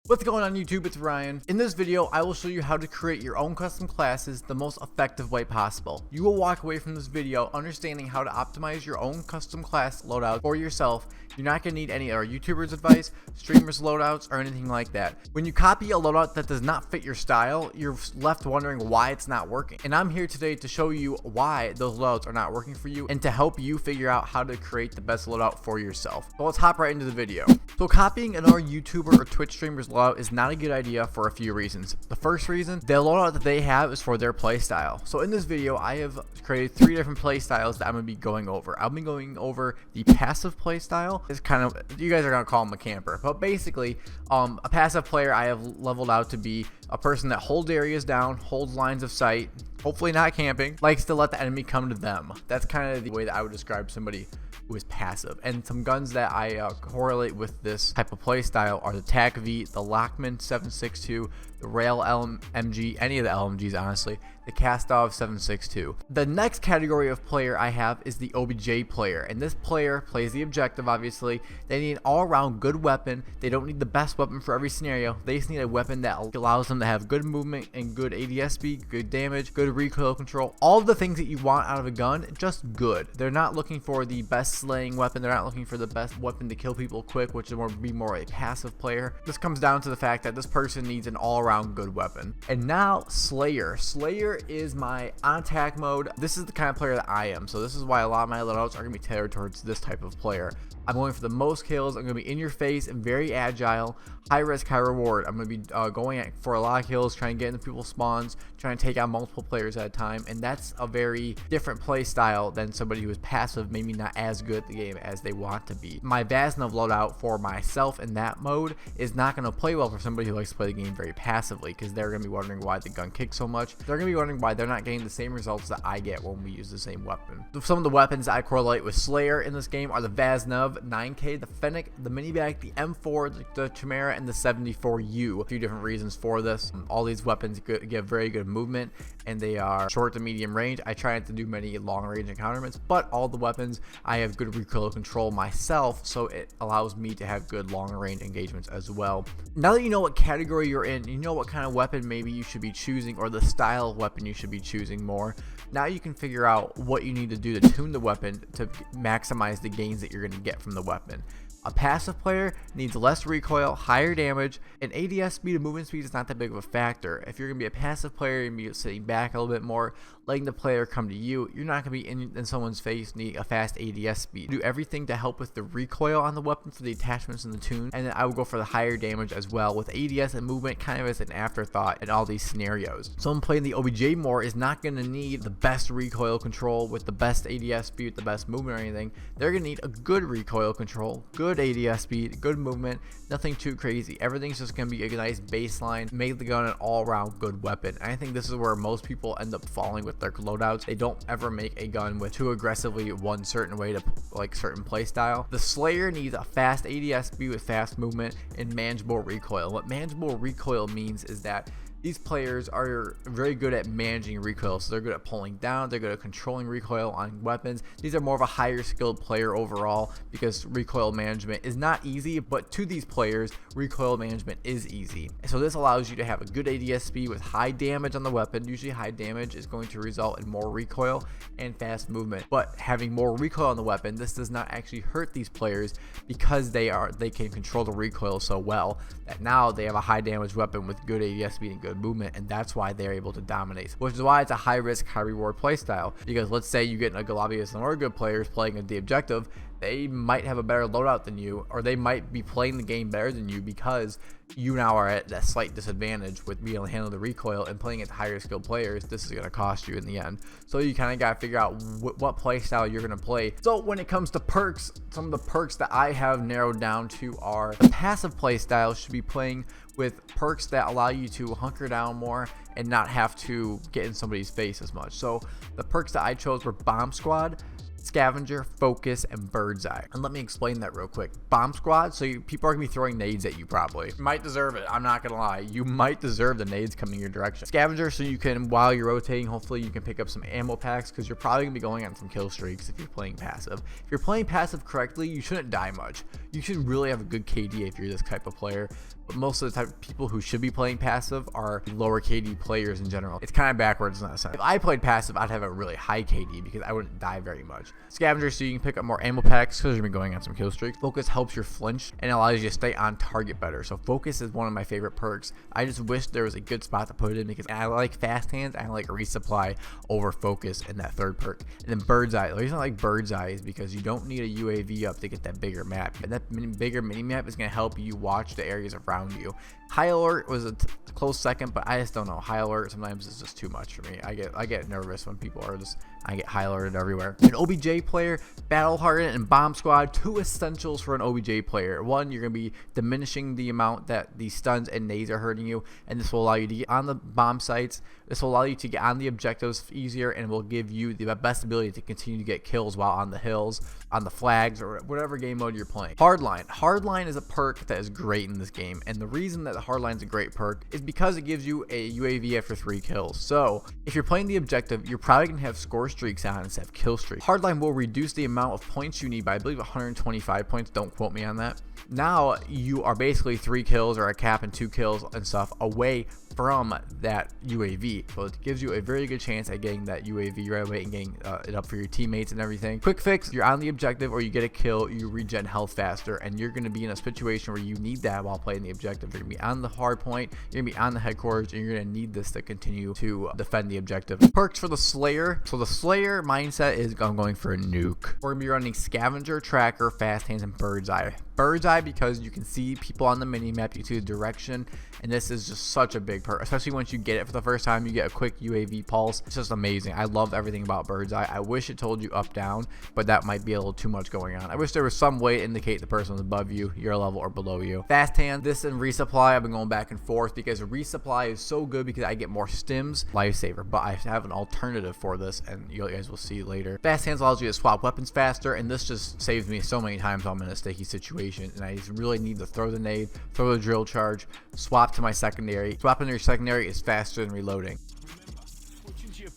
What's going on YouTube? It's Ryan. In this video, I will show you how to create your own custom classes the most effective way possible. You will walk away from this video understanding how to optimize your own custom class loadout for yourself. You're not going to need any of our YouTubers' advice, streamers' loadouts, or anything like that. When you copy a loadout that does not fit your style, you're left wondering why it's not working. And I'm here today to show you why those loadouts are not working for you and to help you figure out how to create the best loadout for yourself. So let's hop right into the video. So copying another YouTuber or Twitch streamer's loadout is not a good idea for a few reasons. The first reason, the loadout that they have is for their playstyle. So in this video, I have created 3 different playstyles that I'm going to be going over. I'll be going over the passive playstyle. It's kind of, you guys are going to call him a camper, but basically a passive player I have leveled out to be a person that holds areas down, holds lines of sight, hopefully not camping, likes to let the enemy come to them. That's kind of the way that I would describe somebody who is passive. And some guns that I correlate with this type of play style are the TAC V, the Lockman 762, the Rail LMG, any of the LMGs honestly, the Kastov 762. The next category of player I have is the OBJ player, and this player plays the objective. Obviously they need an all-around good weapon. They don't need the best weapon for every scenario. They just need a weapon that allows them to have good movement and good ADS speed, good damage, good recoil control, all of the things that you want out of a gun, just good. They're not looking for the best slaying weapon. They're not looking for the best weapon to kill people quick, which would be more a passive player. This comes down to the fact that this person needs an all-around good weapon. And now Slayer. Slayer is my on attack mode. This is the kind of player that I am, so this is why a lot of my loadouts are going to be tailored towards this type of player. I'm going for the most kills. I'm going to be in your face and very agile, high risk, high reward. I'm going to be going for a lot of kills, trying to get into people's spawns, trying to take out multiple players at a time, and that's a very different play style than somebody who is passive, maybe not as good at the game as they want to be. My Vaznov loadout for myself in that mode is not going to play well for somebody who likes to play the game very passively, because they're going to be wondering why the gun kicks so much. They're going to be wondering why they're not getting the same results that I get when we use the same weapon. Some of the weapons that I correlate with Slayer in this game are the Vaznov 9K, the Fennec, the Minivac, the M4, the Chimera, and the 74U. A few different reasons for this. All these weapons give very good movement, and they are short to medium range. I try not to do many long range encounterments, but all the weapons I have good recoil control myself, so it allows me to have good long range engagements as well. Now that you know what category you're in, you know what kind of weapon maybe you should be choosing, or the style of weapon you should be choosing more, now you can figure out what you need to do to tune the weapon to maximize the gains that you're going to get from the weapon. A passive player needs less recoil, higher damage, and ADS speed and movement speed is not that big of a factor. If you're going to be a passive player, you're going to be sitting back a little bit more, letting the player come to you. You're not going to be in someone's face needing a fast ADS speed. Do everything to help with the recoil on the weapon for the attachments and the tune, and then I will go for the higher damage as well, with ADS and movement kind of as an afterthought in all these scenarios. Someone playing the OBJ more is not going to need the best recoil control with the best ADS speed, the best movement or anything. They're going to need a good recoil control, good ADS speed, good movement, nothing too crazy. Everything's just going to be a nice baseline, make the gun an all-around good weapon. And I think this is where most people end up falling with their loadouts. They don't ever make a gun with too aggressively one certain way to like certain play style. The Slayer needs a fast ADS speed with fast movement and manageable recoil. What manageable recoil means is that these players are very good at managing recoil, so they're good at pulling down, they're good at controlling recoil on weapons. These are more of a higher skilled player overall, because recoil management is not easy, but to these players, recoil management is easy. So this allows you to have a good ADS speed with high damage on the weapon. Usually high damage is going to result in more recoil and fast movement, but having more recoil on the weapon, this does not actually hurt these players, because they can control the recoil so well that now they have a high damage weapon with good ADS speed and good movement, and that's why they're able to dominate, which is why it's a high risk, high reward playstyle. Because let's say you get a Galavius and other good players playing at the objective, they might have a better loadout than you, or they might be playing the game better than you, because you now are at that slight disadvantage with being able to handle the recoil, and playing at higher skilled players, this is going to cost you in the end. So you kind of got to figure out what play style you're going to play. So when it comes to perks, some of the perks that I have narrowed down to are the passive play style should be playing with perks that allow you to hunker down more and not have to get in somebody's face as much. So the perks that I chose were Bomb Squad, Scavenger, Focus, and Bird's Eye. And let me explain that real quick. Bomb Squad, so people are going to be throwing nades at you probably. You might deserve it. I'm not going to lie. You might deserve the nades coming your direction. Scavenger, so you can, while you're rotating, hopefully you can pick up some ammo packs, because you're probably going to be going on some kill streaks if you're playing passive. If you're playing passive correctly, you shouldn't die much. You should really have a good KD if you're this type of player. but most of the type of people who should be playing passive are lower KD players in general. It's kind of backwards in that sense. If I played passive, I'd have a really high KD because I wouldn't die very much. Scavenger, so you can pick up more ammo packs because you're gonna be going on some kill streaks. Focus helps your flinch and allows you to stay on target better. So focus is one of my favorite perks. I just wish there was a good spot to put it in because I like fast hands. I like resupply over focus in that third perk. And then bird's eye. The reason I like bird's eye is because you don't need a UAV up to get that bigger map, and that bigger mini map is going to help you watch the areas around you. High alert was a close second, but I just don't know. High alert sometimes is just too much for me. I get nervous when people are just, I get high alerted everywhere. An OBJ player, battle hardened, and bomb squad, 2 essentials for an OBJ player. 1, you're going to be diminishing the amount that the stuns and nades are hurting you, and this will allow you to get on the bomb sites. This will allow you to get on the objectives easier, and will give you the best ability to continue to get kills while on the hills, on the flags, or whatever game mode you're playing. Hardline is a perk that is great in this game, and the reason that the hardline is a great perk is because it gives you a UAV after 3 kills. So if you're playing the objective, you're probably gonna have score streaks on instead of kill streaks. Hardline will reduce the amount of points you need by, I believe, 125 points. Don't quote me on that. Now you are basically 3 kills or a cap and 2 kills and stuff away from that UAV, so it gives you a very good chance at getting that UAV right away and getting it up for your teammates and everything. Quick fix: you're on the objective or you get a kill, you regen health faster, and you're going to be in a situation where you need that while playing the objective. You're going to be on the hard point, you're going to be on the headquarters, and you're going to need this to continue to defend the objective. Perks for the Slayer: so the Slayer mindset is I'm going for a nuke. We're going to be running Scavenger, Tracker, Fast Hands, and Bird's Eye. Bird's Eye because you can see people on the mini map, you see the direction, and this is just such a big perk, especially once you get it for the first time. You get a quick UAV pulse. It's just amazing. I love everything about Bird's Eye. I wish it told you up down, but that might be a little too much going on. I wish there was some way to indicate the person was above you, your level, or below you. Fast Hand, this and resupply, I've been going back and forth because resupply is so good because I get more stims. Lifesaver, but I have an alternative for this, and you guys will see later. Fast Hands allows you to swap weapons faster, and this just saves me so many times while I'm in a sticky situation and I just really need to throw the nade, throw the drill charge, swap to my secondary. Swapping to your secondary is faster than reloading.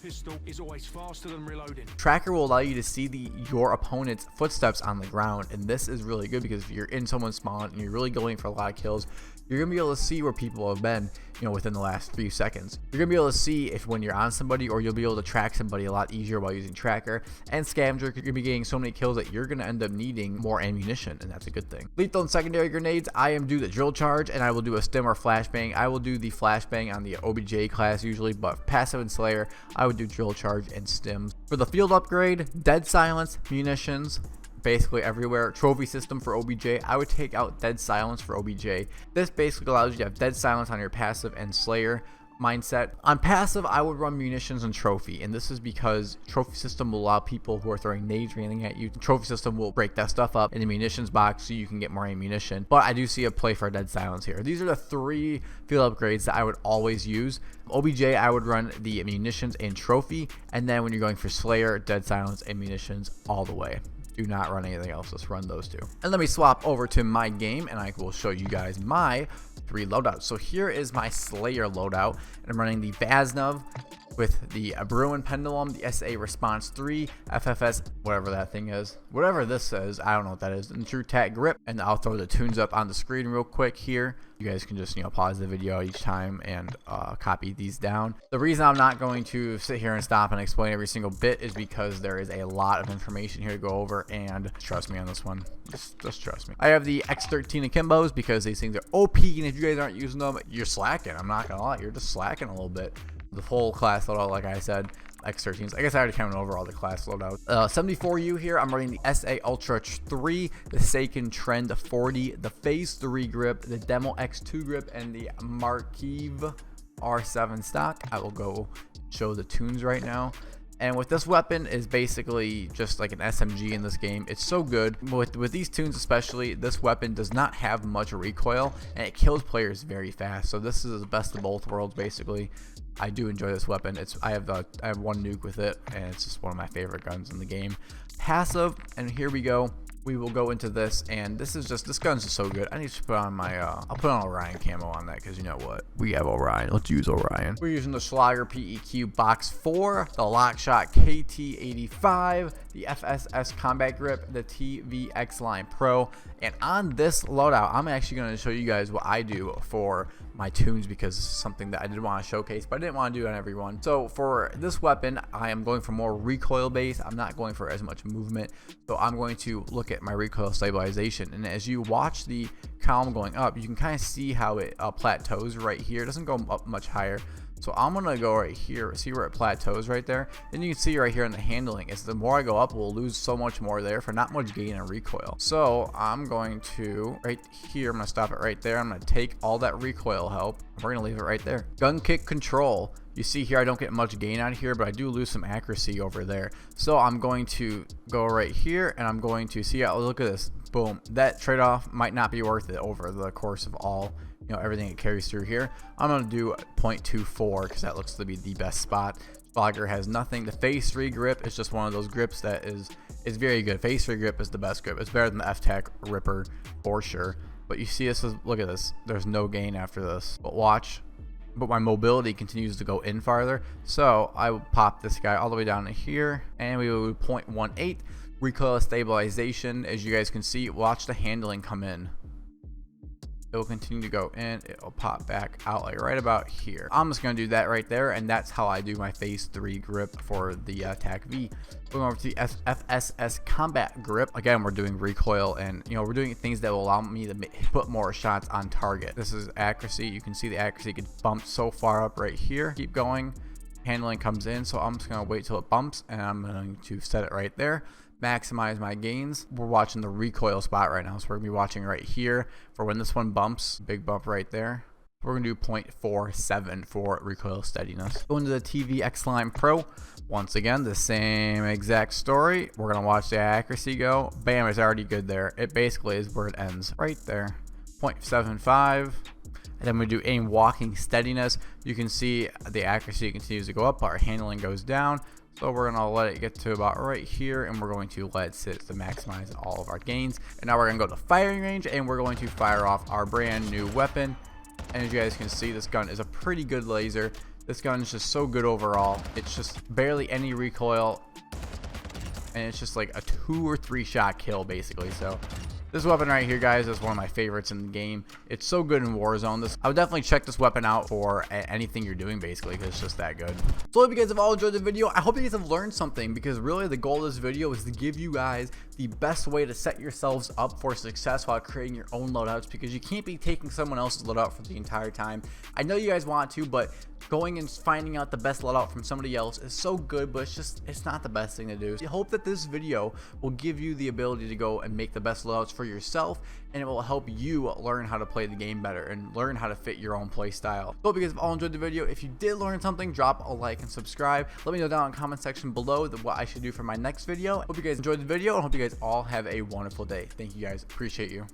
Pistol is always faster than reloading. Tracker will allow you to see your opponent's footsteps on the ground, and this is really good because if you're in someone's spawn and you're really going for a lot of kills, you're gonna be able to see where people have been, within the last few seconds. You're gonna be able to see if when you're on somebody, or you'll be able to track somebody a lot easier while using Tracker. And Scavenger, you're gonna be getting so many kills that you're gonna end up needing more ammunition, and that's a good thing. Lethal and secondary grenades, I am do the drill charge, and I will do a stim or flashbang. I will do the flashbang on the OBJ class usually, but passive and Slayer, I would do drill charge and stims. For the field upgrade, dead silence, munitions, basically everywhere. Trophy system for OBJ, I would take out dead silence for OBJ. This basically allows you to have dead silence on your passive and Slayer mindset. On passive, I would run munitions and trophy, and this is because trophy system will allow people who are throwing nades raining at you. The trophy system will break that stuff up in the munitions box so you can get more ammunition, but I do see a play for a dead silence here. These are the 3 field upgrades that I would always use. OBJ, I would run the munitions and trophy, and then when you're going for Slayer, dead silence and munitions all the way. Do not run anything else, just run those 2. And let me swap over to my game and I will show you guys my 3 loadouts. So here is my Slayer loadout, and I'm running the Vaznov with the Bruin Pendulum, the SA Response 3, FFS, whatever that thing is, whatever this says, I don't know what that is, and True Tat Grip. And I'll throw the tunes up on the screen real quick here. You guys can just pause the video each time and copy these down. The reason I'm not going to sit here and stop and explain every single bit is because there is a lot of information here to go over, and trust me on this one. Just trust me. I have the X13 Akimbos because these things are OP, and if you guys aren't using them, you're slacking. I'm not gonna lie, you're just slacking a little bit. The full class loadout, like I said, X13s. I guess I already counted over all the class loadouts. 74U here, I'm running the SA Ultra 3, the Seiken Trend 40, the Phase 3 grip, the Demo X2 grip, and the Markiv R7 stock. I will go show the tunes right now. And with this weapon is basically just like an SMG in this game. It's so good. With these tunes especially, this weapon does not have much recoil, and it kills players very fast. So this is the best of both worlds basically. I do enjoy this weapon. I have 1 nuke with it, and it's just one of my favorite guns in the game. Passive, and here we go. we will go into this, and this gun's just so good. I need to put on my I'll put on Orion camo on that, because you know what, we have Orion. Let's use Orion. We're using the Schlager PEQ box 4, the Lockshot KT85, the FSS combat grip, the TVX line Pro. And on this loadout, I'm actually going to show you guys what I do for my tunes, because this is something that I did want to showcase, but I didn't want to do it on everyone. So for this weapon, I am going for more recoil base. I'm not going for as much movement, so I'm going to look at my recoil stabilization. And as you watch the column going up, you can kind of see how it plateaus right here. It doesn't go up much higher. So I'm gonna go right here, see where it plateaus right there. Then you can see right here in the handling, is the more I go up, we'll lose so much more there for not much gain in recoil. So I'm going to, right here, I'm gonna stop it right there. I'm gonna take all that recoil help, we're gonna leave it right there. Gun kick control. You see here, I don't get much gain out of here, but I do lose some accuracy over there. So I'm going to go right here, and I'm going to see, look at this, boom. That trade-off might not be worth it over the course of all, you know, everything it carries through here. I'm going to do 0.24 because that looks to be the best spot. Schlager has nothing. The phase 3 grip is just one of those grips that is very good. Phase 3 grip is the best grip. It's better than the F-Tac Ripper for sure. But you see, this is, look at this. There's no gain after this. But watch. But my mobility continues to go in farther. So I will pop this guy all the way down to here, and we will do 0.18 recoil stabilization. As you guys can see, watch the handling come in. It will continue to go in, it will pop back out like right about here. I'm just going to do that right there, and that's how I do my phase 3 grip for the TAC V. Going over to the FSS combat grip. Again, we're doing recoil, and you know, we're doing things that will allow me to put more shots on target. This is accuracy. You can see the accuracy gets bumped so far up right here. Keep going. Handling comes in, so I'm just going to wait till it bumps, and I'm going to set it right there. Maximize my gains. We're watching the recoil spot right now, so we're gonna be watching right here for when this one bumps. Big bump right there. We're gonna do 0.47 for recoil steadiness. Going to the TVX line Pro. Once again, the same exact story. We're gonna watch the accuracy go. Bam, it's already good there. It basically is where it ends right there. 0.75. And then we do aim walking steadiness. You can see the accuracy continues to go up, our handling goes down. So we're gonna let it get to about right here, and we're going to let it sit to maximize all of our gains. And now we're gonna go to firing range, and we're going to fire off our brand new weapon. And as you guys can see, this gun is a pretty good laser. This gun is just so good overall. It's just barely any recoil, and it's just like a 2 or 3 shot kill basically. So this weapon right here, guys, is one of my favorites in the game. It's so good in Warzone. I would definitely check this weapon out for anything you're doing, basically, because it's just that good. So if you guys have all enjoyed the video, I hope you guys have learned something, because really the goal of this video is to give you guys the best way to set yourselves up for success while creating your own loadouts, because you can't be taking someone else's loadout for the entire time. I know you guys want to, but going and finding out the best loadout from somebody else is so good, but it's not the best thing to do. So I hope that this video will give you the ability to go and make the best loadouts for yourself, and it will help you learn how to play the game better and learn how to fit your own play style. Hope you guys have all enjoyed the video. If you did learn something, drop a like and subscribe. Let me know down in the comment section below what I should do for my next video. Hope you guys enjoyed the video, and hope you guys all have a wonderful day. Thank you guys, appreciate you.